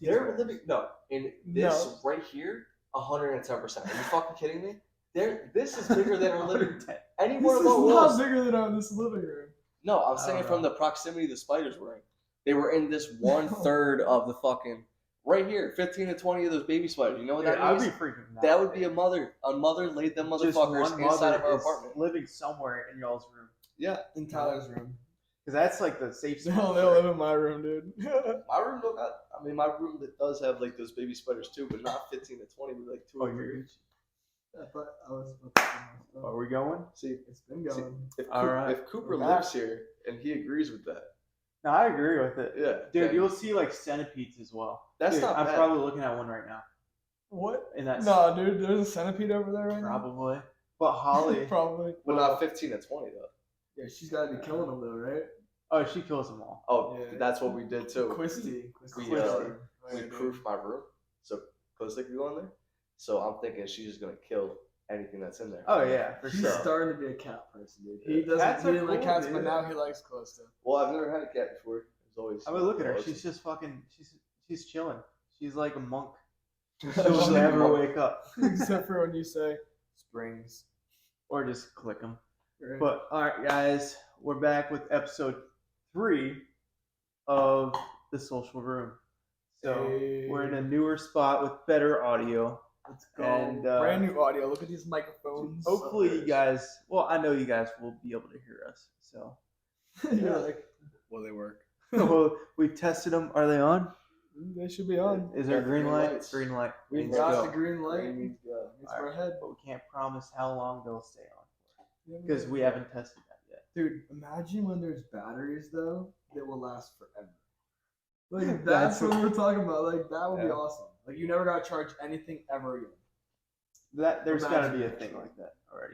They're living in this right here, 110%. Are you fucking kidding me? This is bigger than our living. Any one This of is our not walls. bigger than our this living room. No, I'm saying from the proximity the spiders were in. They were in this 1/3 of the fucking right here. 15 to 20 of those baby spiders. You know what that I'd means? be freaking out. That would be a mother. A mother laid them motherfuckers inside of our apartment. Living somewhere in y'all's room. Yeah, In Tyler's room. Because that's like the safe spot. No, they'll live in my room, dude. my room don't got. I mean, my room that does have like those baby spiders too, but not 15 to 20, but like 2 or 3. But I was. Are we going? See, It's been going. if Cooper lives here and he agrees with that, No, I agree with it. yeah, Dude, then you'll see like centipedes as well. that's Dude, not I'm bad. probably looking at one right now. What? In that No, dude, there's a centipede over there right probably. But Holly. Probably. But not 15 to 20 though. Yeah, she's got to be killing them though, right? Oh, she kills them all. Oh, Yeah. that's what we did too. Quisty. We proofed my room, so Costa could go in there. So I'm thinking she's just gonna kill anything that's in there. Oh yeah, for He's sure. starting to be a cat person, dude. He Yeah. doesn't Cats are really like cool, cats, dude. but now he likes Costa. Well, I've never had a cat before. It's always. I mean, look at her. awesome. She's just fucking. She's chilling. She's like a monk. She's She'll like a never monk. wake up Except for when you say springs. or just click them. Right? But all right, guys, we're back with episode 3 of the social room. So Hey. we're in a newer spot with better audio. Let's go. And, brand new audio. Look at these microphones. Hopefully, you guys. Well, I know you guys will be able to hear us. So You're like, Will they work? well, we tested them. Are they on? they should be on. Is there Got green green light? lights. Green light. We Means got go. the green light. Green, yeah. It's All our right. head. But we can't promise how long they'll stay on because we haven't tested that yet. Dude, imagine when there's batteries though that will last forever. Like That's that's what we're talking about. Like that would be Yeah. awesome. Like you never gotta charge anything ever again. There's got to Imagine be a that thing shit. like that already.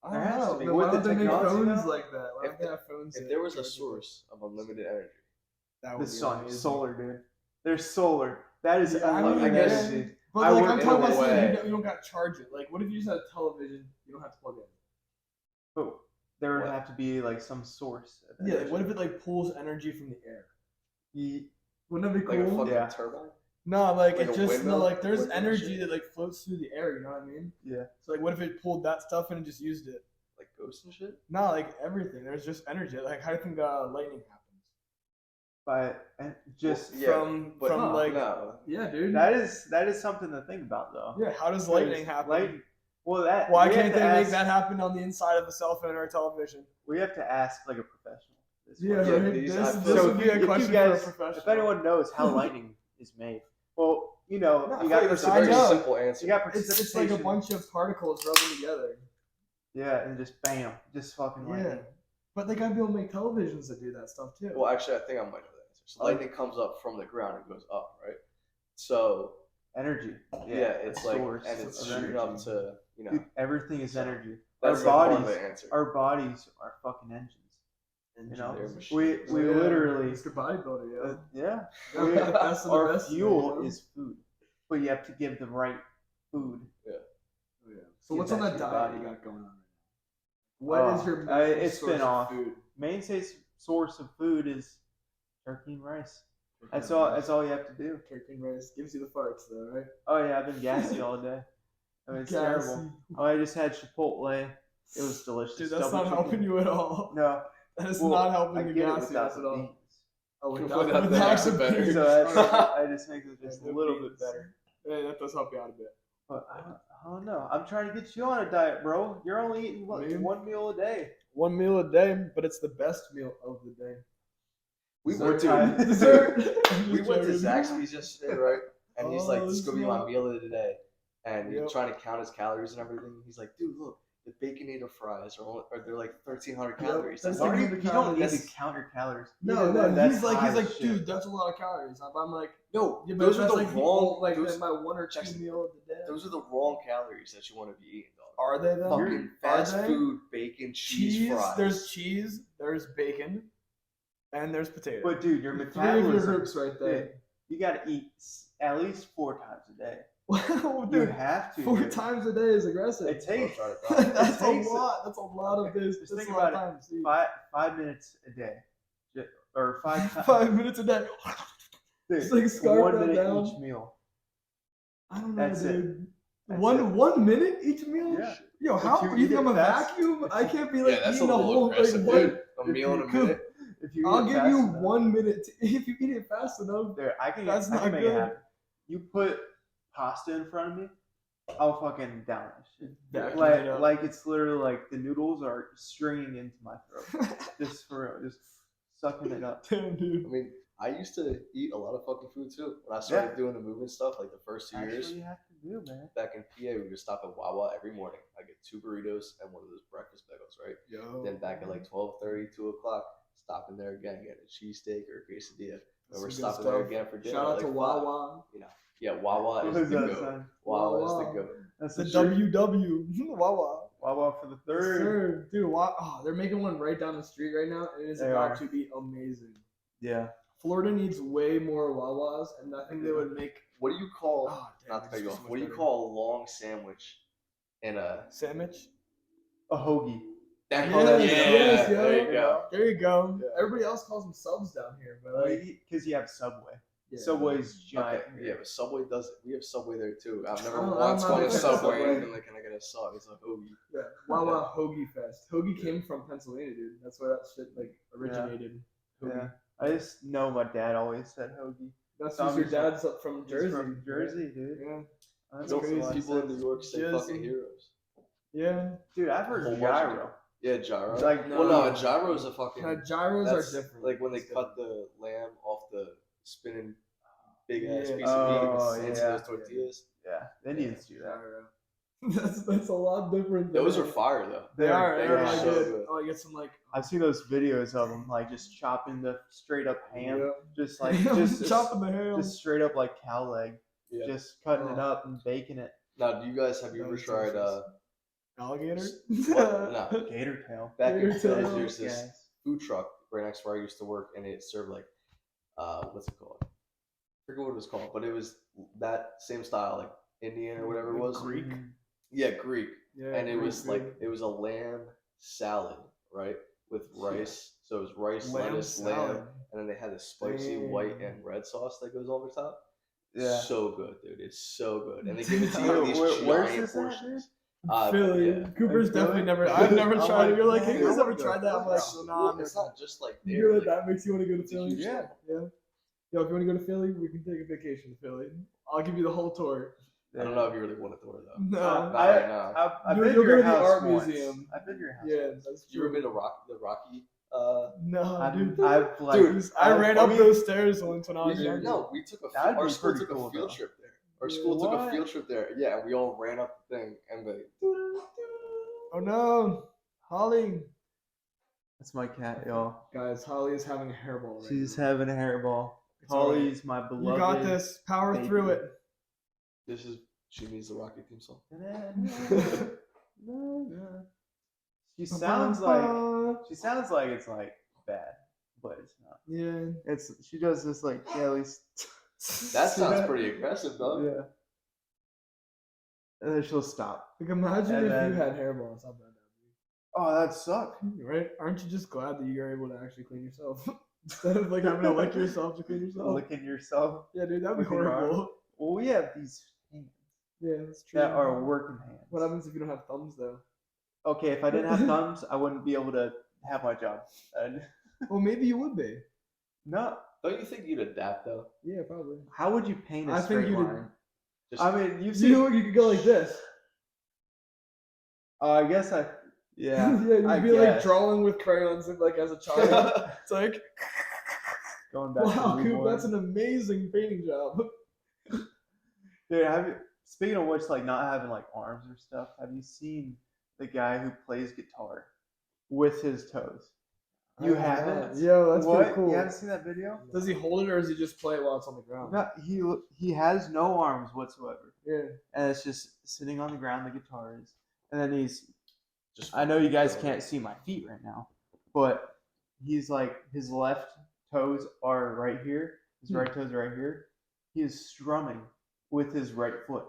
I There don't has to know. be. Then With why the don't they make technology phones now? like that? Why don't they have phones? If that there was a charge source of unlimited energy, that The would be sun, amazing. solar, dude. There's solar. That is Yeah, I mean, unlimited I guess- energy. But I like work I'm in talking a about something way. you don't got to charge it. Like what if you just had a television? You don't have to plug it But there would What? have to be like some source. Of in. Yeah. Like energy. what if it like pulls energy from the air? Ye- Wouldn't that be like a cool? fucking Yeah. turbine. No, like Like it a just windmill? no, like there's Windmill energy shit? that like floats through the air. You know what I mean? Yeah. So like, what if it pulled that stuff and it just used it? Like ghosts and shit. No, like everything. There's just energy. Like how do you think lightning happens? But just Yeah, but from like no. yeah, dude. that is something to think about though. Yeah, how does lightning happen? Well, that Why we have can't to they make ask- that happen on the inside of a cell phone or a television? We have to ask like a professional. This Yeah, question. right. these This, iPhones- this So would be if a you question guys- for a professional. If anyone knows how lightning is made, well, you know, No, I you feel got like that's a I very know. simple answer. You got it's like a precipitation. bunch of particles rubbing together. Yeah, and just bam, just fucking lightning. Yeah, but they gotta be able to make televisions that do that stuff too. Well, actually, I think I might know the answer. So lightning comes up from the ground and goes up, right? So Energy. yeah, it's a like source and it's of shooting energy. up to Dude, everything is So, energy. that's our like part of bodies, the answer. our bodies are fucking engines. You know, They're we machines. we Yeah, literally, Mr. Bodybuilder, yeah. yeah. Gotta get the best of the Our best, fuel you know? is food, but you have to give the right food. Oh, yeah. So Give what's that on to that your diet body. you got going on right now? What is your main it's source been of off. food? Main source of food is turkey and rice. That's Turkey and all. rice. That's all you have to do. Turkey and rice gives you the farts though, right? Oh yeah, I've been gassy all day. I mean, it's terrible. Oh, I just had Chipotle. It was delicious. Dude, that's Double not chicken. helping you at all. No, That is well, not I helping you get it gassiness without at the all. beans. Oh, Without without the the beans, actual better. beans. So I just make it just Yeah, a the little bit beans. better. Hey, that does help you out a bit. But I don't know. I'm trying to get you on a diet, bro. You're only eating what, Man. one meal a day. One meal a day, but it's the best meal of the day. We Dessert went to time. Dessert. we went to Joking. Zaxby's yesterday, right? And he's like, Oh, "This is gonna be my snap. meal of the day." And you're Yep. trying to count his calories and everything. He's like, "Dude, look, the Baconator fries are they're like 1,300 Yep, calories." that's I'm like like, 100 You don't need calories. to count your calories. No, Even no, then, that's he's like, high as shit. dude, that's a lot of calories. I'm like, no, yeah, but those are that's the like wrong. like those, my one or two Jackson, meal of the day. those are the wrong calories that you want to be eating, dog. Are they then? Fucking Are fast they? food, bacon, cheese, fries. There's cheese, there's bacon, and there's potato. But dude, your Three of your metabolism. groups right there. Dude, you got to eat at least 4 times a day. Wow, You dude, have to. 4 dude. times a day is aggressive. It takes That's a takes- lot. That's a lot of days. Just That's think a lot about of times. dude. 5 minutes a day, or 5 times. 5 minutes a day. Dude, Just, like, scarf 1 that minute down. each meal. I don't know, That's it. dude. That's One it. 1 minute each meal? Yeah. Yo, If how you you eat think I'm it a fast- vacuum? I can't be like Yeah, that's a eating a little whole like aggressive, one. dude. A meal in a minute. If you eat I'll it give fast you enough, 1 minute if you eat it fast enough. Dude, I can That's I not can make good. it happen. You put pasta in front of me, I'll fucking down that shit. Vacuum it up. Like it's literally like the noodles are stringing into my throat. Just for real, just sucking it up. Damn, dude. I mean, I used to eat a lot of fucking food too. When I started doing the movement stuff, like the first 2 That's years, what you have to do, man. back in PA, we would stop at Wawa every morning. I get 2 burritos and one of those breakfast bagels, right? Yo. Then back at like 12:30, 2 o'clock, stopping there again, get a cheesesteak or a quesadilla. And we're Some good stopping there stuff. again for dinner. Shout out at to like 5. Wawa. You know, yeah, Wawa What is is the that, goat. son? Wawa is Wawa. the goat. That's The the shirt. WW. Wawa. Wawa for the third. Sir, dude, oh, they're making one right down the street right now, and it is They about are. to be amazing. Yeah. Florida needs way more Wawas, and I think they would make. What do you call, Oh, damn, not to cut you this off, is so what do much you better. call a long sandwich in a. Sandwich? A hoagie. That Yes, yes, yo. there you go. There you go. Yeah. Everybody else calls them subs down here, but like, Because you have Subway. yeah. Subway's Okay, giant. yeah, but Subway does it. We have Subway there too. I've never I'm once not gone to a fan of Subway Subway. and been like, can I get a sub? It's like hoagie. Yeah, Wawa Hoagie Fest. Hoagie came from Pennsylvania, dude. That's where that shit like originated. Hoagie. Yeah. I just know my dad always said hoagie. That's So just I'm your just- dad's up from He's Jersey. from Jersey, dude. Yeah. That's That's Those crazy. people in New York say Jersey. fucking heroes. Yeah. Dude, I've Whole heard bunch of gyro. Yeah, gyro. Like, well, no, no. a gyro is a fucking. Gyros that's are different. like when they It's cut the lamb off the spinning big ass Yeah. piece of meat Oh, into yeah. those tortillas. Yeah, the Indians do that. Gyro. That's a lot different. than- Those are fire though. They are. They're They're really so good. good. Oh, I get some like. I've seen those videos of them, like just chopping the straight up ham, Yeah. just like just chopping the ham. just straight up like cow leg, Yeah. just cutting it Oh. up and baking it. Now, do you guys have you ever That's tried? delicious. Alligator. What? No. Gator tail. Back in Gator tail. Philly, there's this Yes. food truck right next to where I used to work, and it served like, what's it called? I forget what it was called, but it was that same style, like Indian or whatever it was. Greek? Yeah, Greek. Yeah. And it Greek was food. like it was a lamb salad, right, with rice. So it was rice, lettuce, lamb, and then they had this spicy white Damn. and red sauce that goes over top. Yeah. So good, dude. It's so good, and they give it to you in these Where's giant this at, portions. Philly. Yeah. Cooper's In definitely Philly? never. I've never I'm tried it. like, You're like, man, hey, you guys I ever wanna tried go. that? I'm like, It's, nah. it's not just like You there. know Like, that makes you want to go to it's a Philly? huge Yeah. thing. Yeah. Yo, if you want to go to Philly, we can take a vacation to Philly. I'll give you the whole tour. I don't know if you really want to tour though. No. Not right now. I've You'll- been you'll to your go to the house art once. museum. I've been to your house. Yeah, that's You ever true. been to the Rocky? No, dude. I've like, Dude, I ran up we- those stairs once when I was we- younger. No, we took a That'd our be school pretty took cool, a field though. trip there. Our Yeah. school took a What? field trip there. Yeah, and we all ran up the thing and like. Oh no, Holly. That's my cat, y'all. Guys, Holly is having a hairball right She's now. having a hairball. It's all right. Holly's my beloved. You got this. Power baby. through it. This is she needs the Rocky theme song. She sounds like it's like bad, but it's not. Yeah. She does this like at least That sounds pretty aggressive though. yeah. And then she'll stop. Like imagine And if then- you had hairballs. How bad Oh, that'd suck. that'd be. Right? Aren't you just glad that you're able to actually clean yourself instead of like having to lick yourself to clean yourself? Licking yourself. Yeah, dude, that'd be with your arm. horrible. Well, we have these hands Yeah, that's true. that are working hands. What happens if you don't have thumbs though? Okay, if I didn't have thumbs, I wouldn't be able to have my job. And Well, maybe you would be. no, Don't you think you'd adapt though? Yeah, probably. how would you paint a I think straight you'd- line? Just I mean, you've You seen. know, you could go like this. I guess I. Yeah. Yeah, you'd I be like guess. drawing with crayons like as a child. It's like, Going back wow, to Coop, reborn. that's an amazing painting job. Dude, have you? Speaking of which, like not having like arms or stuff, have you seen the guy who plays guitar with his toes? You haven't? Yo, that's what? pretty cool. You haven't seen that video? Does he hold it or does he just play it while it's on the ground? No, he has no arms whatsoever, Yeah. and it's just sitting on the ground. The guitar is, and then he's. just I know you guys can't see my feet right now, but he's like his left toes are right here. His right toes are right here. He is strumming with his right foot,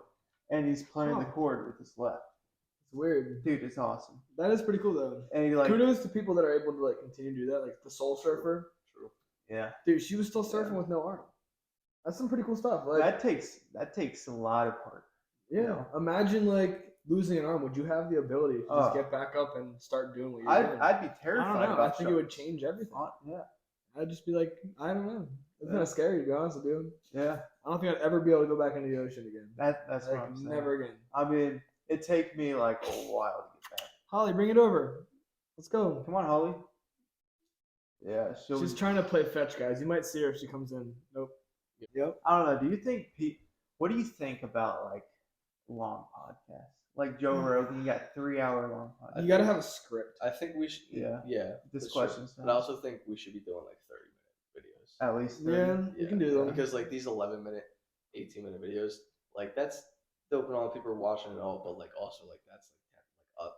and he's playing the Huh. chord with his left. It's weird. Dude, it's awesome. That is pretty cool though. And he like, Kudos to people that are able to like continue to do that, like the Soul Surfer. True. yeah. Dude, she was still surfing with no arm. That's some pretty cool stuff. Like, that takes a lot of heart. yeah. you know? Imagine like losing an arm. Would you have the ability to just Oh. get back up and start doing what you're doing? I'd be I terrified don't know. about I think it would sharks. change everything. Yeah. I'd just be like, I don't know. It's Yeah. kind of scary to be honest with you. Yeah. I don't think I'd ever be able to go back into the ocean again. That's what Like I'm saying. never again. I mean, it'd take me like a while to get back. Holly, bring it over. Let's go. Come on, Holly. Yeah, She's trying to play fetch, guys. You might see her if she comes in. Nope. Yep. I don't know. Do you think what do you think about like long podcasts? Like Joe Rogan, you got 3-hour long podcasts. You gotta have a script. I think we should. Yeah. Yeah. This for sure. question's But I also think we should be doing like 30-minute videos. At least 30. Yeah, you can do that. Because like these 11-minute, 18-minute videos, like that's dope and all. People are watching it all, but like also like that's like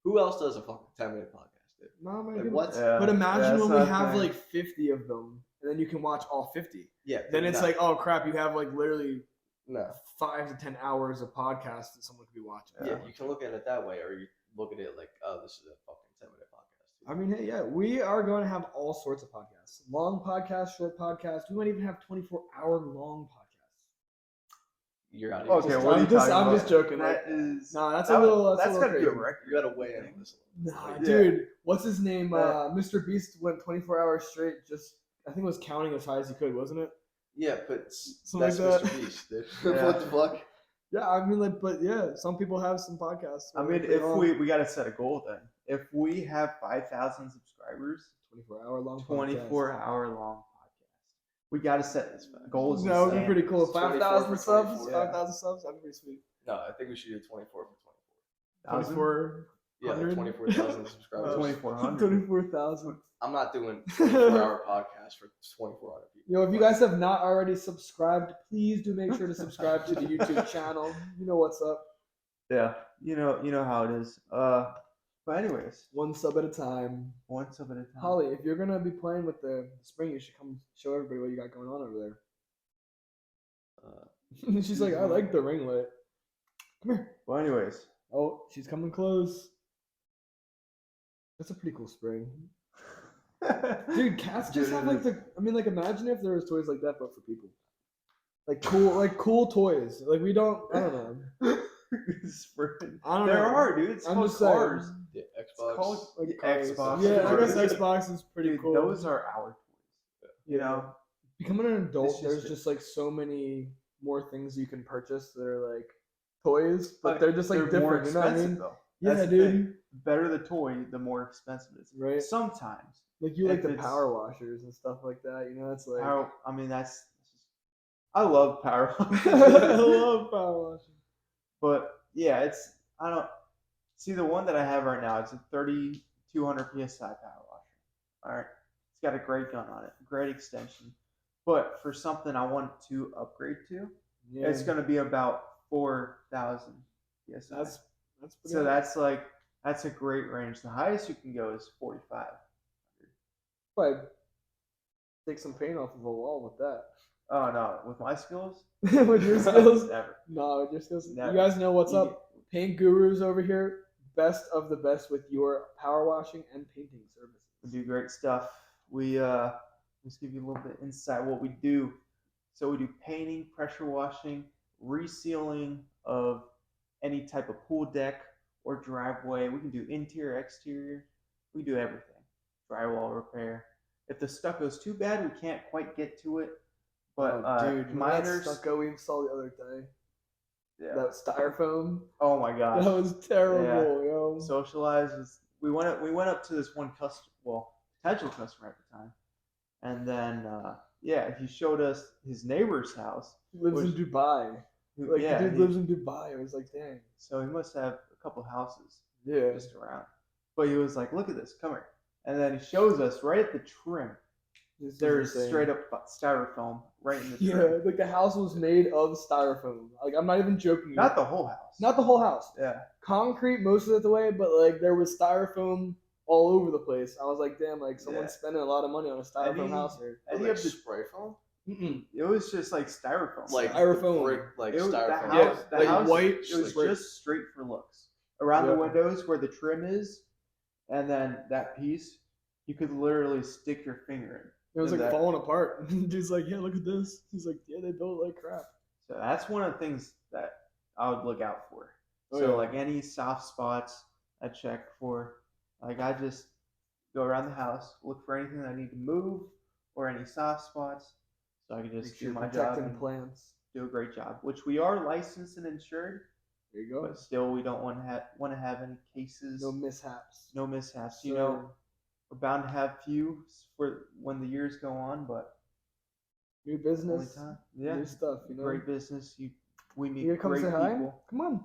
who else does a fucking 10-minute podcast, dude? No, my Like goodness. what? Yeah. But imagine that's when we not have fair. like 50 of them, and then you can watch all 50. Yeah. Then it's no, like, oh crap, you have like literally no. 5 to 10 hours of podcast that someone could be watching. Yeah, you can look at it that way, or you look at it like, oh, this is a fucking 10-minute podcast. I mean, hey, yeah, we are going to have all sorts of podcasts. Long podcasts, short podcasts. We might even have 24-hour long podcasts. You're out of Okay, here. what are you talking I'm about? just joking. That like, is. nah, that's that- a little. That's gotta be a crazy. record. You gotta weigh in on this. Nah, Yeah. dude, what's his name? That- Mr. Beast went 24 hours straight. Just I think it was counting as high as he could, wasn't it? Yeah, but Something that's like Mr. that. Beast, dude. Yeah. What the fuck? Yeah, I mean, like, but yeah, some people have some podcasts. I where mean, they're if pretty long. we gotta set a goal then. If we have 5,000 subscribers, 24-hour long 24-hour long podcast, we gotta set this goal. That would be pretty cool. 24 5,000 for subs. 24. 5,000 subs. That'd be pretty sweet. No, I think we should do 24 for 24. Yeah, like 100? 24,000 subscribers. 2,400. 24,000. I'm not doing 24-hour podcast for 2,400 people. Yo, if you guys have not already subscribed, please do make sure to subscribe to the YouTube channel. You know what's up. Yeah, you know how it is. But anyways, One sub at a time. one sub at a time. Holly, if you're gonna be playing with the spring, you should come show everybody what you got going on over there. She's like, I like the ringlet. Come here. Well, anyways, Oh, she's coming close. That's a pretty cool spring. Dude, cats just Dude, have it like is. the. I mean, like, imagine if there was toys like that, but for people. Like cool toys. Like we don't. I don't know. Spring. I don't There know. are, dude. It's I'm called just saying. cars. Yeah, It's Xbox. called Like Xbox. cars. Yeah, I guess Dude, Xbox is pretty cool. Those are our toys. You Yeah. know, Becoming an adult, It's there's just- just like so many more things you can purchase that are like toys, but Like, they're just like they're more different. You know what I expensive mean? though. Yeah, That's the dude. thing. The better the toy, the more expensive it is. Right? Sometimes. Like you like If the it's- power washers and stuff like that. You know, it's like I mean, I love power. I love power washing. But yeah, I don't see the one that I have right now. It's a 3,200 psi power washer. All right, it's got a great gun on it, great extension. But for something I want to upgrade to, Yeah, it's going to be about 4,000 psi. that's pretty. So that's a great range. The highest you can go is 45. Probably take some paint off of a wall with that. Oh no, with my skills, With your skills? never. No, with your skills. Never. You guys know what's You up. Paint gurus over here. Best of the best with your power washing and painting services. We do great stuff. We just give you a little bit of insight what we do. So we do painting, pressure washing, resealing of any type of pool deck or driveway. We can do interior, exterior. We do everything. Drywall repair. If the stucco's too bad, we can't quite get to it. But Oh, dude, miners. miners, Stucco we installed the other day. yeah. That styrofoam. Oh my gosh. That was terrible, yo. Socialize was we went up to this one potential customer at the time, and then he showed us his neighbor's house. He lives in which- Dubai. Like yeah, the dude he- lives in Dubai. I was like, dang. so he must have a couple houses Yeah. just around. But he was like, "Look at this, come here," and then he shows us right at the trim. This is There's insane. straight up styrofoam right in the Yeah, trim. like the house was made of styrofoam. Like I'm not even joking. Not the whole house. Not the whole house. Yeah. Concrete most of the way, but like there was styrofoam all over the place. I was like, damn, like someone's Yeah. spending a lot of money on a styrofoam Any- house here. Any Like of the spray foam? Mm-mm. it was just like styrofoam. Like Styrofoam. brick, like It was- styrofoam. Yeah, the like house, white It was straight. just straight for looks. Around the Yeah. windows where the trim is, and then that piece, you could literally stick your finger It was And like that- falling apart. Dude's like, yeah, look at this. He's like, yeah, they built it like crap. So that's one of the things that I would look out for. Oh, So yeah. like any soft spots, I check for. Like I just go around the house, look for anything that I need to move or any soft spots, so I can just Make do sure my job protecting and plants. do a great job. Which we are licensed and insured, There you go. but still we don't want to have any cases, No mishaps. no mishaps. So, You know, we're bound to have few for when the years go on, but new only business, time. Yeah, new stuff. You know, great business. We meet you gonna come great say hi? people. Come on.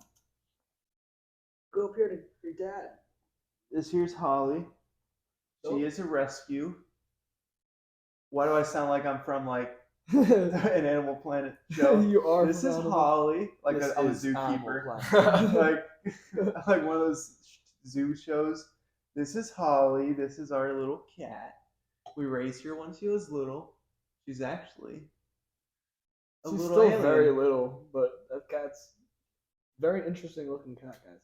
Go up here to your dad. This here's Holly. Oh. She is a rescue. Why do I sound like I'm from like an Animal Planet show? You are. This from is Animal- Holly, like This I'm a is Animal zookeeper, Planet. like one of those zoo shows. This is Holly. This is our little cat. We raised her when she was little. She's actually a She's little still alien. very little, but that cat's very interesting looking cat, guys.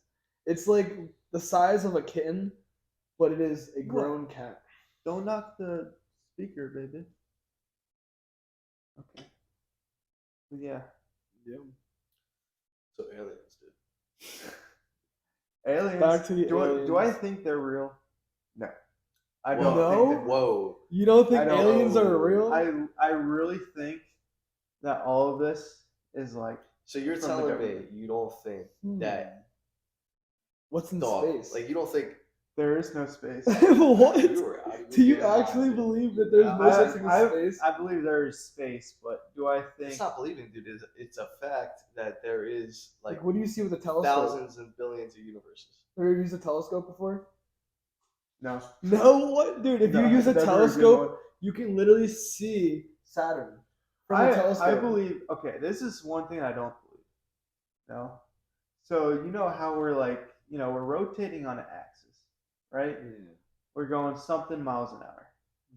It's like the size of a kitten, but it is a grown cat. Don't knock the speaker, baby. Okay. Yeah. Yeah. So aliens, dude. Aliens. Back to the do I aliens. think they're real? No. I Whoa. don't No? think they're real. Whoa. You don't think I don't aliens know. are real? I really think that all of this is like So you're From the telling me government. you don't think that What's in dog, space? like you don't think there is no space. What? you were out of your Do you damn mind, actually dude. believe that there's no such thing as space? I believe there is space, but do I think It's not believing, dude. It's a fact that there is like Like, what do you see with a telescope? thousands and billions of universes. Have you ever used a telescope before? no? No, what, dude? If No, you use a never even telescope, one. you can literally see Saturn from a telescope. I believe. Okay, this is one thing I don't believe. No. So you know how we're like, we're rotating on an axis, right? We're going something miles an hour,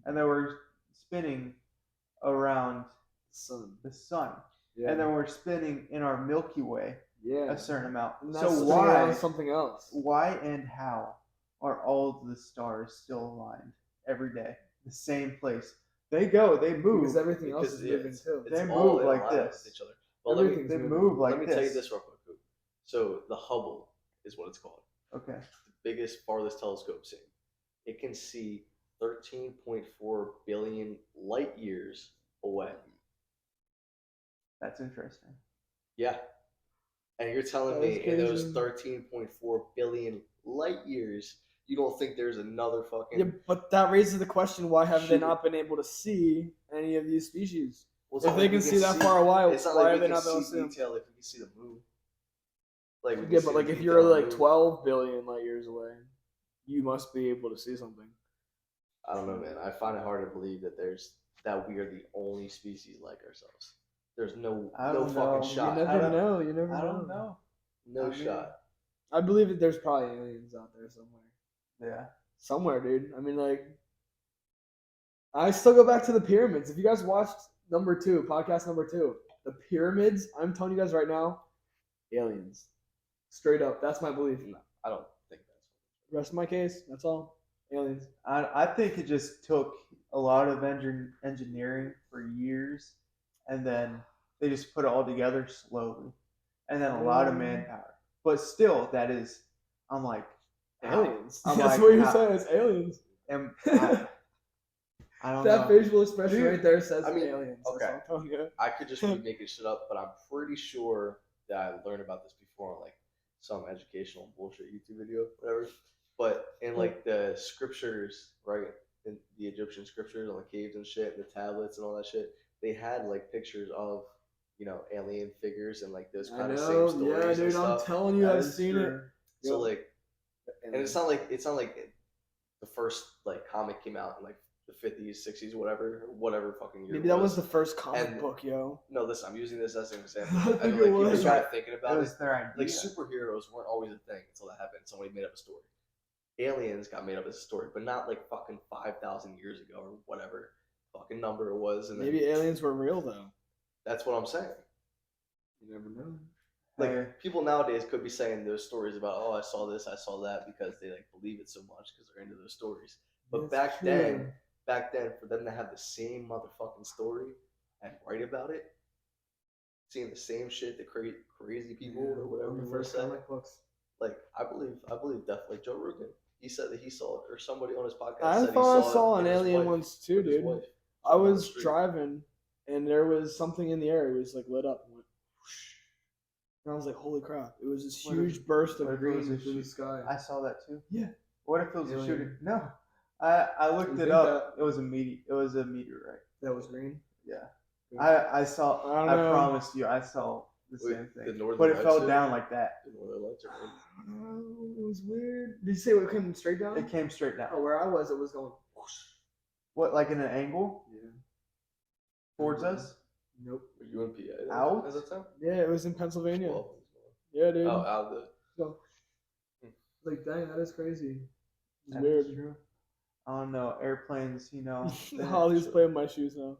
and then we're spinning around Sun. the sun, Yeah. and then we're spinning in our Milky Way yeah. a certain amount. And So that's spinning why, around something else? why and how are all of the stars still aligned every day, the same place? They go, they move. Because everything else Because is moving too. It's They all move in like alignment this. with each other. Well, let me Everything's They moving. move like let me this. tell you this real quick. Coop. So the Hubble is what it's called. Okay. The biggest, farthest telescope seen. It can see 13.4 billion light years away. That's interesting. Yeah. And you're telling That me is in those crazy. 13.4 billion light years, you don't think there's another fucking. Yeah, but that raises the question: why have they Shoot. not been able to see any of these species? Well, it's If not they like can we see that far away, it's not why like have we they can not been able to see see them? detail if we can see the moon. Like we can Yeah, see but the like if detail you're on the like moon. 12 billion light years away, you must be able to see something. I don't know, man. I find it hard to believe that we are the only species like ourselves. There's no I no don't fucking know. shot. You I never don't- know. You never I know. don't know. No I mean- shot. I believe that there's probably aliens out there somewhere. Yeah. Somewhere, dude. I mean, like, I still go back to the pyramids. If you guys watched podcast number 2, the pyramids, I'm telling you guys right now, aliens. Straight up. That's my belief. No, I don't think that's. Rest of my case, that's all. Aliens. I think it just took a lot of engineering for years, and then they just put it all together slowly, and then a lot of manpower. But still, that is, I'm like, how? Aliens. I'm That's like, what you're how- saying. It's aliens. And I don't That know. facial expression Dude, right there says I mean, aliens. That's okay. all I'm telling you. I could just be making shit up, but I'm pretty sure that I learned about this before on like some educational bullshit YouTube video, whatever. But in like the scriptures, right, in the Egyptian scriptures on the caves and shit, and the tablets and all that shit, they had like pictures of alien figures and like those I kind of know. same Yeah, stories and dude. I'm stuff. telling you, That I've is seen true. it. So Yep. like, and it's not like the first like comic came out in like the 50s, 60s, whatever fucking year. Maybe it that was the first comic And- book, yo. No, listen, I'm using this as an example. I I think know, like, it people was. start thinking It about it. was their idea. Like superheroes weren't always a thing until that happened. Somebody made up a story. Aliens got made up as a story, but not like fucking 5,000 years ago or whatever fucking number it was. And then, Maybe aliens were real though. that's what I'm saying. You never know. Like Hey. people nowadays could be saying those stories about, oh, I saw this, I saw that, because they like believe it so much because they're into those stories. But That's back true. then, back then, for them to have the same motherfucking story and write about it, seeing the same shit, the crazy people or whatever on you the want to first say. comic books. Like I believe definitely Joe Rogan. He said that he saw it, or somebody on his podcast I said he thought saw I saw it an with his alien wife- once too, with his dude. wife I driving down the was street. driving, and there was something in the air. It was like lit up. And went whoosh. And I was like, "Holy crap!" It was this What if- huge burst what of if it was green a through the shoot- sky. I saw that too. Yeah. What if it was a Alien. shooting? No, I looked You it think up. It was a meteorite. That was green. Yeah, Yeah. I saw. I don't I know. promised you, I saw the Wait, same the thing, Northern but it Lights fell did? down like that. The Northern Lights are green. I don't know. It was weird. Did you say it came straight down? It came straight down. Oh, where I was, it was going. Whoosh. What, like in an angle Yeah. towards us? Nope. Were you in PA? then Out? at that time? Yeah, it was in Pennsylvania. Well, Yeah, dude. oh, out of the. So, like, dang, that is crazy. It's That's weird. true. I don't know. Airplanes, you know. Holly's playing with my shoes now.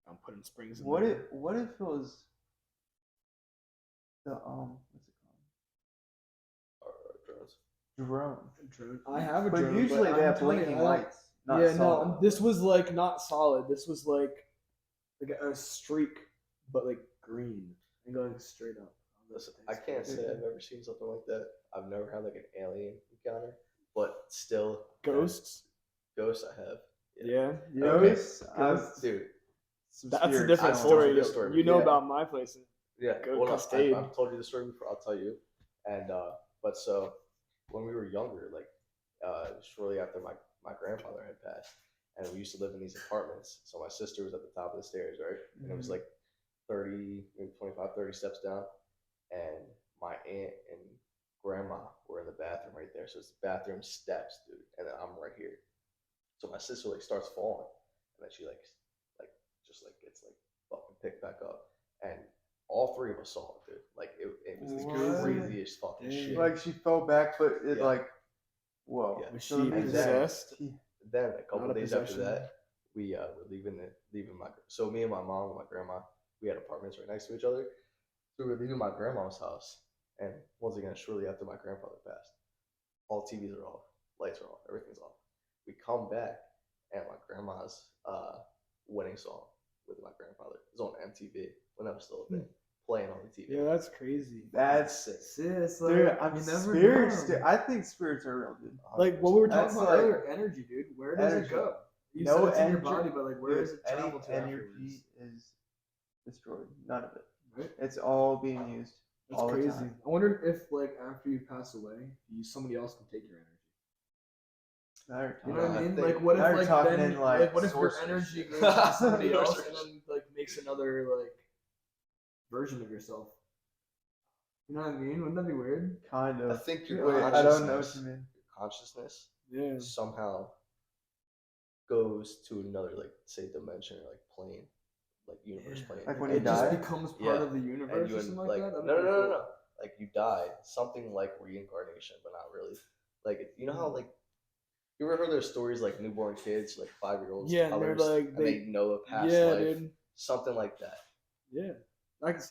I'm putting springs in What there. if it was the what's it drones. called? Drone. Drone. I have a But drone. usually but they I'm have telling you, blinking I don't- lights. Not Yeah, solid. no, this was like not solid. This was like a streak, but like green and going straight up. Listen, I can't say I've ever seen something like that. I've never had like an alien encounter, but still, Ghosts. ghosts I have. Yeah, yeah. Ghosts, Dude. some That's a spirits different I I told you story. this story You know before. about my place. Yeah, Go well, Cascade. I've told you the story before. I'll tell you. And but so when we were younger, like shortly after my grandfather had passed, and we used to live in these apartments. So my sister was at the top of the stairs, right? And it was like 30, maybe 25, 30 steps down, and my aunt and grandma were in the bathroom right there. So it's the bathroom steps, dude, and then I'm right here. So my sister like starts falling, and then she like just like gets like fucking picked back up, and all three of us saw it, dude. Like it was the What? craziest fucking Damn. shit. Like she fell back, but it Yeah. like, whoa. Yeah. Was So she that means possessed? Then a couple Not a days after possession. that, we were leaving my. So me and my mom and my grandma, we had apartments right next to each other. So we were leaving my grandma's house, and once again, shortly after my grandfather passed, all TVs are off, lights are off, everything's off. We come back, and my grandma's wedding song with my grandfather is on MTV when that was still a thing, playing on the TV. Yeah, that's crazy. That's sick. Sis, dude. like, I'm you never spirits. know. Dude, I think spirits are real, dude. Like what we were talking That's about like earlier, energy, dude. Where does energy. it go? You No said it's in your energy- body, but like where Dude, does it travel to any afterwards? energy is destroyed. None of it. Right? It's all being used. That's all the crazy. time. I wonder if like after you pass away, somebody else can take your energy. Now you're You talking know what I I mean? think- Like what now if you're like talking then in, like, what if your sorcerers. energy goes to somebody else and Sorcerers. then like makes another like version of yourself? You know what I mean? Wouldn't that be weird? kind I of. think your Wait, consciousness, I don't know what you mean. your consciousness Yeah. somehow goes to another, like say dimension or like plane, like universe Yeah. plane. Like when It you just die? becomes part Yeah. of the and universe you or and, something like like that. no, no, no, no, no. Like you die, something like reincarnation, but not really. Like you know how like you ever heard those stories like newborn kids, like 5-year-olds, Yeah, and they're colors, like and they know a past yeah, life, dude. something like that. Yeah. I can